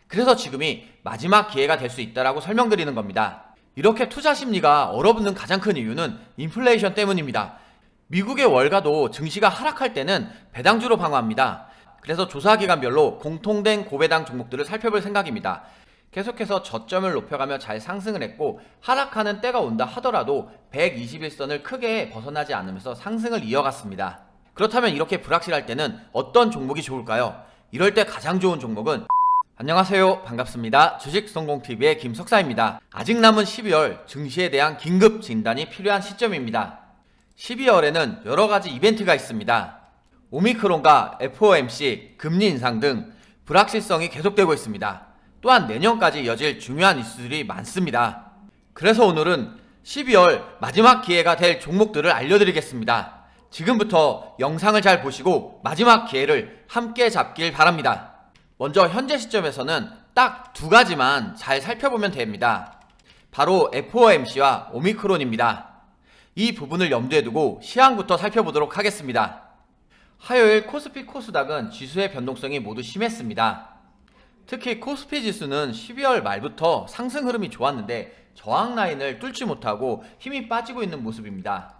그래서 지금이 마지막 기회가 될 수 있다라고 설명드리는 겁니다. 이렇게 투자 심리가 얼어붙는 가장 큰 이유는 인플레이션 때문입니다. 미국의 월가도 증시가 하락할 때는 배당주로 방어합니다. 그래서 조사기관별로 공통된 고배당 종목들을 살펴볼 생각입니다. 계속해서 저점을 높여가며 잘 상승을 했고 하락하는 때가 온다 하더라도 121선을 크게 벗어나지 않으면서 상승을 이어갔습니다. 그렇다면 이렇게 불확실할 때는 어떤 종목이 좋을까요? 이럴 때 가장 좋은 종목은 안녕하세요, 반갑습니다. 주식성공TV의 김석사입니다. 아직 남은 12월 증시에 대한 긴급 진단이 필요한 시점입니다. 12월에는 여러가지 이벤트가 있습니다. 오미크론과 FOMC, 금리 인상 등 불확실성이 계속되고 있습니다. 또한 내년까지 이어질 중요한 이슈들이 많습니다. 그래서 오늘은 12월 마지막 기회가 될 종목들을 알려드리겠습니다. 지금부터 영상을 잘 보시고 마지막 기회를 함께 잡길 바랍니다. 먼저 현재 시점에서는 딱 두 가지만 잘 살펴보면 됩니다. 바로 FOMC와 오미크론입니다. 이 부분을 염두에 두고 시황부터 살펴보도록 하겠습니다. 화요일 코스피 코스닥은 지수의 변동성이 모두 심했습니다. 특히 코스피 지수는 12월 말부터 상승 흐름이 좋았는데 저항 라인을 뚫지 못하고 힘이 빠지고 있는 모습입니다.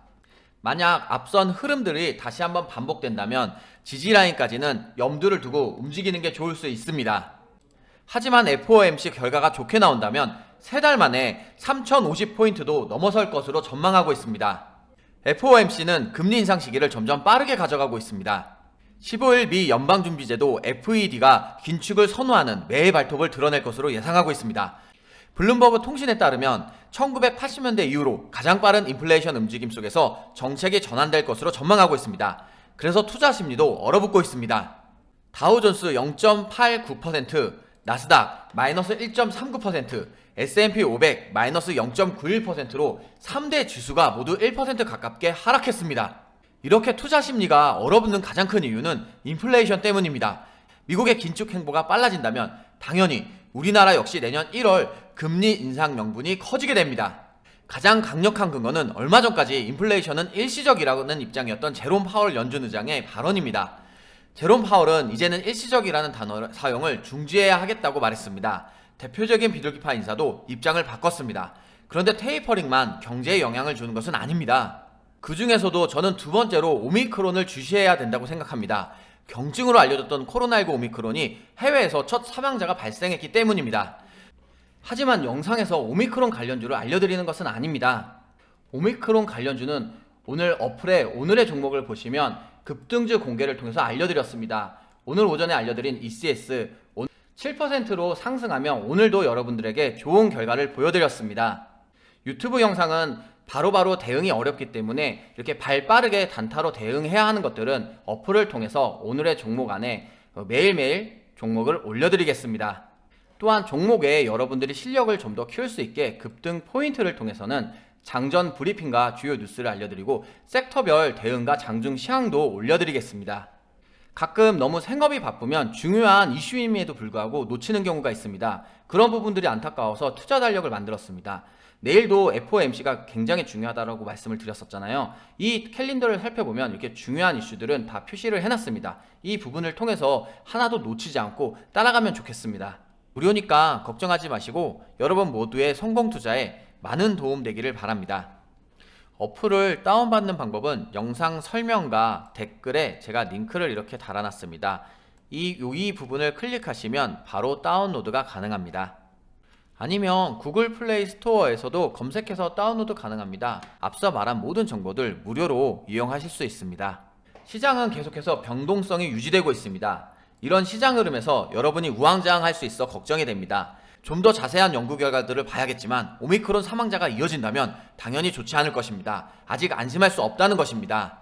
만약 앞선 흐름들이 다시 한번 반복된다면 지지 라인까지는 염두를 두고 움직이는 게 좋을 수 있습니다. 하지만 FOMC 결과가 좋게 나온다면 3달 만에 3050포인트도 넘어설 것으로 전망하고 있습니다. FOMC는 금리 인상 시기를 점점 빠르게 가져가고 있습니다. 15일 미 연방준비제도 FED가 긴축을 선호하는 매의 발톱을 드러낼 것으로 예상하고 있습니다. 블룸버그 통신에 따르면 1980년대 이후로 가장 빠른 인플레이션 움직임 속에서 정책이 전환될 것으로 전망하고 있습니다. 그래서 투자 심리도 얼어붙고 있습니다. 다우존스 0.89%, 나스닥 마이너스 1.39%, S&P 500 마이너스 0.91%로 3대 지수가 모두 1% 가깝게 하락했습니다. 이렇게 투자 심리가 얼어붙는 가장 큰 이유는 인플레이션 때문입니다. 미국의 긴축 행보가 빨라진다면 당연히 우리나라 역시 내년 1월 금리 인상 명분이 커지게 됩니다. 가장 강력한 근거는 얼마 전까지 인플레이션은 일시적이라는 입장이었던 제롬 파월 연준 의장의 발언입니다. 제롬 파월은 이제는 일시적이라는 단어 사용을 중지해야 하겠다고 말했습니다. 대표적인 비둘기파 인사도 입장을 바꿨습니다. 그런데 테이퍼링만 경제에 영향을 주는 것은 아닙니다. 그 중에서도 저는 두 번째로 오미크론을 주시해야 된다고 생각합니다. 경증으로 알려졌던 코로나19 오미크론이 해외에서 첫 사망자가 발생했기 때문입니다. 하지만 영상에서 오미크론 관련주를 알려드리는 것은 아닙니다. 오미크론 관련주는 오늘 어플에 오늘의 종목을 보시면 급등주 공개를 통해서 알려드렸습니다. 오늘 오전에 알려드린 ECS 7%로 상승하며 오늘도 여러분들에게 좋은 결과를 보여드렸습니다. 유튜브 영상은 바로바로 대응이 어렵기 때문에 이렇게 발빠르게 단타로 대응해야 하는 것들은 어플을 통해서 오늘의 종목 안에 매일매일 종목을 올려드리겠습니다. 또한 종목에 여러분들이 실력을 좀 더 키울 수 있게 급등 포인트를 통해서는 장전 브리핑과 주요 뉴스를 알려드리고 섹터별 대응과 장중 시황도 올려드리겠습니다. 가끔 너무 생업이 바쁘면 중요한 이슈임에도 불구하고 놓치는 경우가 있습니다. 그런 부분들이 안타까워서 투자 달력을 만들었습니다. 내일도 FOMC가 굉장히 중요하다고 말씀을 드렸었잖아요. 이 캘린더를 살펴보면 이렇게 중요한 이슈들은 다 표시를 해놨습니다. 이 부분을 통해서 하나도 놓치지 않고 따라가면 좋겠습니다. 무료니까 걱정하지 마시고 여러분 모두의 성공 투자에 많은 도움 되기를 바랍니다. 어플을 다운받는 방법은 영상 설명과 댓글에 제가 링크를 이렇게 달아놨습니다. 이 부분을 클릭하시면 바로 다운로드가 가능합니다. 아니면 구글 플레이 스토어에서도 검색해서 다운로드 가능합니다. 앞서 말한 모든 정보들 무료로 이용하실 수 있습니다. 시장은 계속해서 변동성이 유지되고 있습니다. 이런 시장 흐름에서 여러분이 우왕좌왕할 수 있어 걱정이 됩니다. 좀 더 자세한 연구 결과들을 봐야겠지만 오미크론 사망자가 이어진다면 당연히 좋지 않을 것입니다. 아직 안심할 수 없다는 것입니다.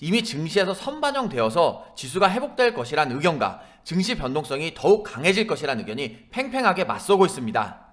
이미 증시에서 선반영되어서 지수가 회복될 것이란 의견과 증시 변동성이 더욱 강해질 것이란 의견이 팽팽하게 맞서고 있습니다.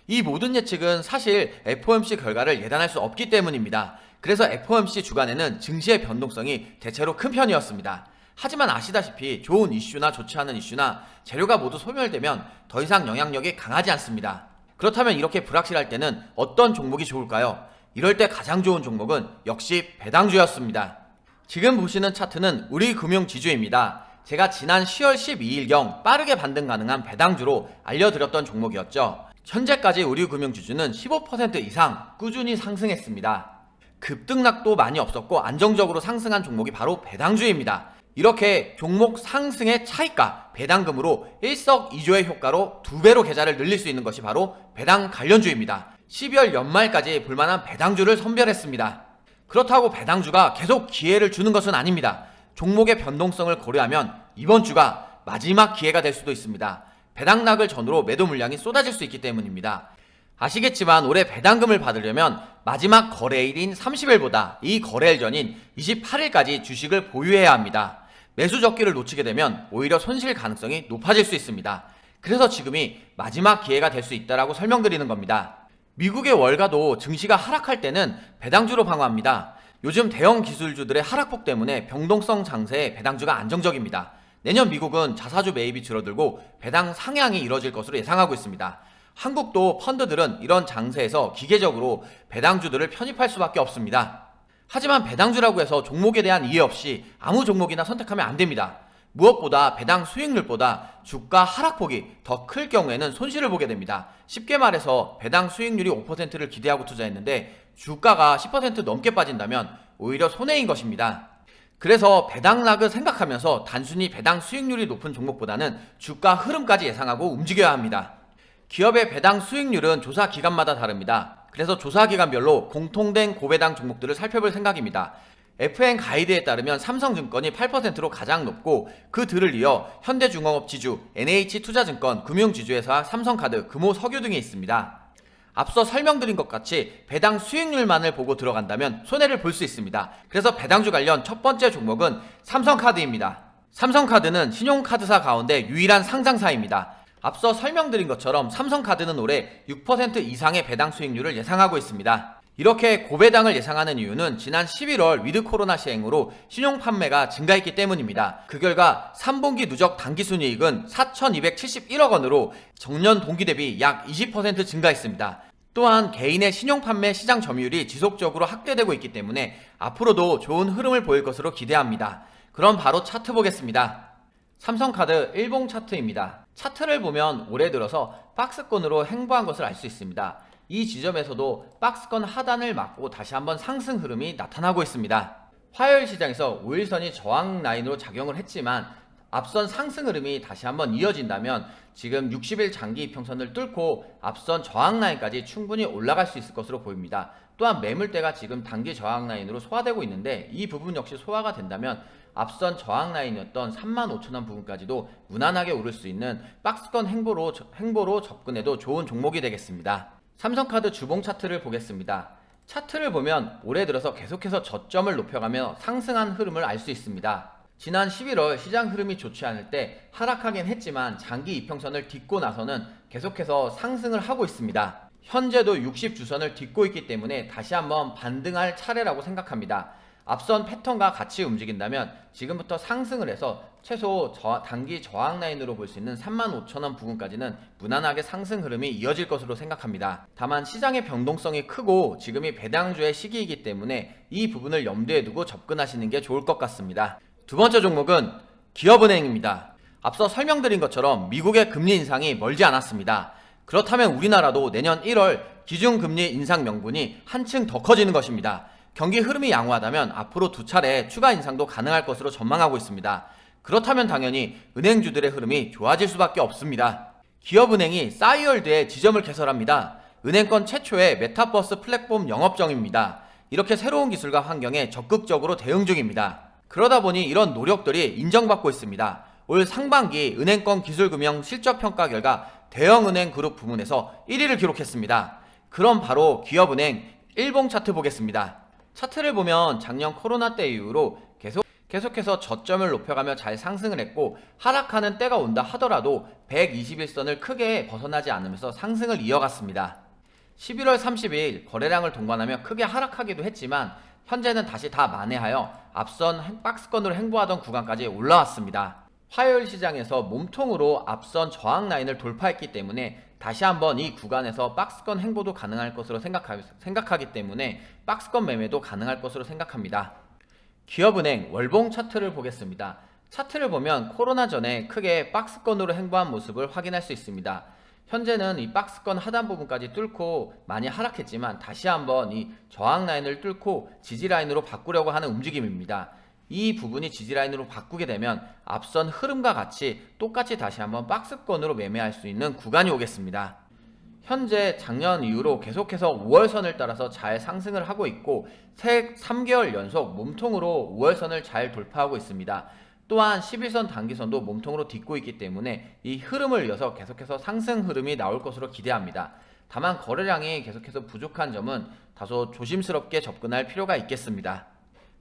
이 모든 예측은 사실 FOMC 결과를 예단할 수 없기 때문입니다. 그래서 FOMC 주간에는 증시의 변동성이 대체로 큰 편이었습니다. 하지만 아시다시피 좋은 이슈나 좋지 않은 이슈나 재료가 모두 소멸되면 더 이상 영향력이 강하지 않습니다. 그렇다면 이렇게 불확실할 때는 어떤 종목이 좋을까요? 이럴 때 가장 좋은 종목은 역시 배당주였습니다. 지금 보시는 차트는 우리금융지주입니다. 제가 지난 10월 12일경 빠르게 반등 가능한 배당주로 알려드렸던 종목이었죠. 현재까지 우리금융지주는 15% 이상 꾸준히 상승했습니다. 급등락도 많이 없었고 안정적으로 상승한 종목이 바로 배당주입니다. 이렇게 종목 상승의 차익과 배당금으로 일석이조의 효과로 2배로 계좌를 늘릴 수 있는 것이 바로 배당 관련주입니다. 12월 연말까지 볼만한 배당주를 선별했습니다. 그렇다고 배당주가 계속 기회를 주는 것은 아닙니다. 종목의 변동성을 고려하면 이번 주가 마지막 기회가 될 수도 있습니다. 배당락을 전후로 매도 물량이 쏟아질 수 있기 때문입니다. 아시겠지만 올해 배당금을 받으려면 마지막 거래일인 30일보다 이 거래일 전인 28일까지 주식을 보유해야 합니다. 매수 적기를 놓치게 되면 오히려 손실 가능성이 높아질 수 있습니다. 그래서 지금이 마지막 기회가 될 수 있다고 설명드리는 겁니다. 미국의 월가도 증시가 하락할 때는 배당주로 방어합니다. 요즘 대형 기술주들의 하락폭 때문에 변동성 장세에 배당주가 안정적입니다. 내년 미국은 자사주 매입이 줄어들고 배당 상향이 이뤄질 것으로 예상하고 있습니다. 한국도 펀드들은 이런 장세에서 기계적으로 배당주들을 편입할 수밖에 없습니다. 하지만 배당주라고 해서 종목에 대한 이해 없이 아무 종목이나 선택하면 안 됩니다. 무엇보다 배당 수익률보다 주가 하락폭이 더 클 경우에는 손실을 보게 됩니다. 쉽게 말해서 배당 수익률이 5%를 기대하고 투자했는데 주가가 10% 넘게 빠진다면 오히려 손해인 것입니다. 그래서 배당락을 생각하면서 단순히 배당 수익률이 높은 종목보다는 주가 흐름까지 예상하고 움직여야 합니다. 기업의 배당 수익률은 조사 기간마다 다릅니다. 그래서 조사 기간별로 공통된 고배당 종목들을 살펴볼 생각입니다. FN 가이드에 따르면 삼성증권이 8%로 가장 높고 그 들을 이어 현대중공업지주, NH투자증권, 금융지주에서 삼성카드, 금호석유 등이 있습니다. 앞서 설명드린 것 같이 배당 수익률만을 보고 들어간다면 손해를 볼 수 있습니다. 그래서 배당주 관련 첫 번째 종목은 삼성카드입니다. 삼성카드는 신용카드사 가운데 유일한 상장사입니다. 앞서 설명드린 것처럼 삼성카드는 올해 6% 이상의 배당 수익률을 예상하고 있습니다. 이렇게 고배당을 예상하는 이유는 지난 11월 위드 코로나 시행으로 신용 판매가 증가했기 때문입니다. 그 결과 3분기 누적 당기순이익은 4,271억 원으로 전년 동기 대비 약 20% 증가했습니다. 또한 개인의 신용 판매 시장 점유율이 지속적으로 확대되고 있기 때문에 앞으로도 좋은 흐름을 보일 것으로 기대합니다. 그럼 바로 차트 보겠습니다. 삼성카드 일봉 차트입니다. 차트를 보면 올해 들어서 박스권으로 횡보한 것을 알 수 있습니다. 이 지점에서도 박스권 하단을 맞고 다시 한번 상승 흐름이 나타나고 있습니다. 화요일 시장에서 5일선이 저항 라인으로 작용을 했지만 앞선 상승 흐름이 다시 한번 이어진다면 지금 60일 장기 이평선을 뚫고 앞선 저항 라인까지 충분히 올라갈 수 있을 것으로 보입니다. 또한 매물대가 지금 단기 저항 라인으로 소화되고 있는데 이 부분 역시 소화가 된다면 앞선 저항 라인이었던 35,000원 부분까지도 무난하게 오를 수 있는 박스권 행보로 접근해도 좋은 종목이 되겠습니다. 삼성카드 주봉 차트를 보겠습니다. 차트를 보면 올해 들어서 계속해서 저점을 높여가며 상승한 흐름을 알 수 있습니다. 지난 11월 시장 흐름이 좋지 않을 때 하락하긴 했지만 장기 이평선을 딛고 나서는 계속해서 상승을 하고 있습니다. 현재도 60주선을 딛고 있기 때문에 다시 한번 반등할 차례라고 생각합니다. 앞선 패턴과 같이 움직인다면 지금부터 상승을 해서 최소 단기 저항 라인으로 볼 수 있는 35,000원 부근까지는 무난하게 상승 흐름이 이어질 것으로 생각합니다. 다만 시장의 변동성이 크고 지금이 배당주의 시기이기 때문에 이 부분을 염두에 두고 접근하시는 게 좋을 것 같습니다. 두 번째 종목은 기업은행입니다. 앞서 설명드린 것처럼 미국의 금리 인상이 멀지 않았습니다. 그렇다면 우리나라도 내년 1월 기준금리 인상 명분이 한층 더 커지는 것입니다. 경기 흐름이 양호하다면 앞으로 2차례 추가 인상도 가능할 것으로 전망하고 있습니다. 그렇다면 당연히 은행주들의 흐름이 좋아질 수밖에 없습니다. 기업은행이 싸이월드에 지점을 개설합니다. 은행권 최초의 메타버스 플랫폼 영업정입니다. 이렇게 새로운 기술과 환경에 적극적으로 대응 중입니다. 그러다 보니 이런 노력들이 인정받고 있습니다. 올 상반기 은행권 기술금융 실적평가 결과 대형은행 그룹 부문에서 1위를 기록했습니다. 그럼 바로 기업은행 일봉 차트 보겠습니다. 차트를 보면 작년 코로나 때 이후로 계속해서 저점을 높여가며 잘 상승을 했고 하락하는 때가 온다 하더라도 121선을 크게 벗어나지 않으면서 상승을 이어갔습니다. 11월 30일 거래량을 동반하며 크게 하락하기도 했지만 현재는 다시 다 만회하여 앞선 박스권으로 행보하던 구간까지 올라왔습니다. 화요일 시장에서 몸통으로 앞선 저항 라인을 돌파했기 때문에 다시 한번 이 구간에서 박스권 행보도 가능할 것으로 생각하기 때문에 박스권 매매도 가능할 것으로 생각합니다. 기업은행 월봉 차트를 보겠습니다. 차트를 보면 코로나 전에 크게 박스권으로 횡보한 모습을 확인할 수 있습니다. 현재는 이 박스권 하단 부분까지 뚫고 많이 하락했지만 다시 한번 이 저항 라인을 뚫고 지지 라인으로 바꾸려고 하는 움직임입니다. 이 부분이 지지 라인으로 바꾸게 되면 앞선 흐름과 같이 똑같이 다시 한번 박스권으로 매매할 수 있는 구간이 오겠습니다. 현재 작년 이후로 계속해서 5월선을 따라서 잘 상승을 하고 있고 3개월 연속 몸통으로 5월선을 잘 돌파하고 있습니다. 또한 11선 단기선도 몸통으로 딛고 있기 때문에 이 흐름을 이어서 계속해서 상승 흐름이 나올 것으로 기대합니다. 다만 거래량이 계속해서 부족한 점은 다소 조심스럽게 접근할 필요가 있겠습니다.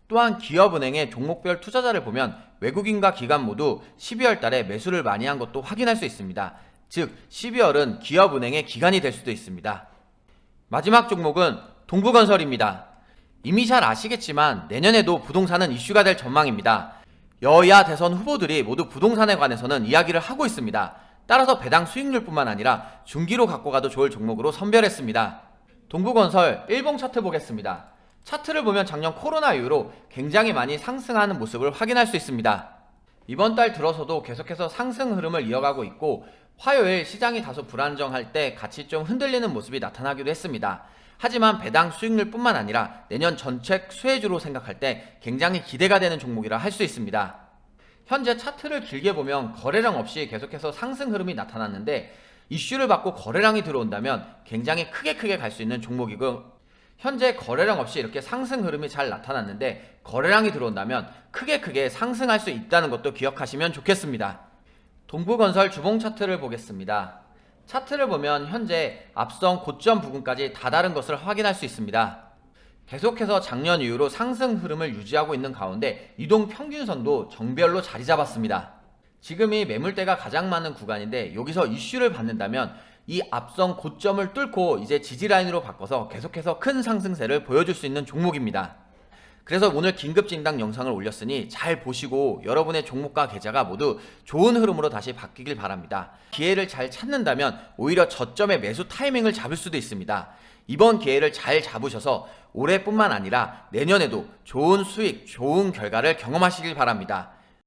또한 기업은행의 종목별 투자자를 보면 외국인과 기관 모두 12월 달에 매수를 많이 한 것도 확인할 수 있습니다. 즉 12월은 기업은행의 기간이 될 수도 있습니다. 마지막 종목은 동부건설입니다. 이미 잘 아시겠지만 내년에도 부동산은 이슈가 될 전망입니다. 여야 대선 후보들이 모두 부동산에 관해서는 이야기를 하고 있습니다. 따라서 배당 수익률뿐만 아니라 중기로 갖고 가도 좋을 종목으로 선별했습니다. 동부건설 일봉 차트 보겠습니다. 차트를 보면 작년 코로나 이후로 굉장히 많이 상승하는 모습을 확인할 수 있습니다. 이번 달 들어서도 계속해서 상승 흐름을 이어가고 있고 화요일 시장이 다소 불안정할 때 같이 좀 흔들리는 모습이 나타나기도 했습니다. 하지만 배당 수익률뿐만 아니라 내년 전체 수혜주로 생각할 때 굉장히 기대가 되는 종목이라 할 수 있습니다. 현재 차트를 길게 보면 거래량 없이 계속해서 상승 흐름이 나타났는데 이슈를 받고 거래량이 들어온다면 굉장히 크게 갈 수 있는 종목이고 현재 거래량 없이 이렇게 상승 흐름이 잘 나타났는데 거래량이 들어온다면 크게 상승할 수 있다는 것도 기억하시면 좋겠습니다. 동부건설 주봉 차트를 보겠습니다. 차트를 보면 현재 앞선 고점 부근까지 다다른 것을 확인할 수 있습니다. 계속해서 작년 이후로 상승 흐름을 유지하고 있는 가운데 이동 평균선도 정별로 자리 잡았습니다. 지금이 매물대가 가장 많은 구간인데 여기서 이슈를 받는다면 이 앞선 고점을 뚫고 이제 지지 라인으로 바꿔서 계속해서 큰 상승세를 보여줄 수 있는 종목입니다. 그래서 오늘 긴급 진단 영상을 올렸으니 잘 보시고 여러분의 종목과 계좌가 모두 좋은 흐름으로 다시 바뀌길 바랍니다. 기회를 잘 찾는다면 오히려 저점의 매수 타이밍을 잡을 수도 있습니다. 이번 기회를 잘 잡으셔서 올해뿐만 아니라 내년에도 좋은 수익, 좋은 결과를 경험하시길 바랍니다.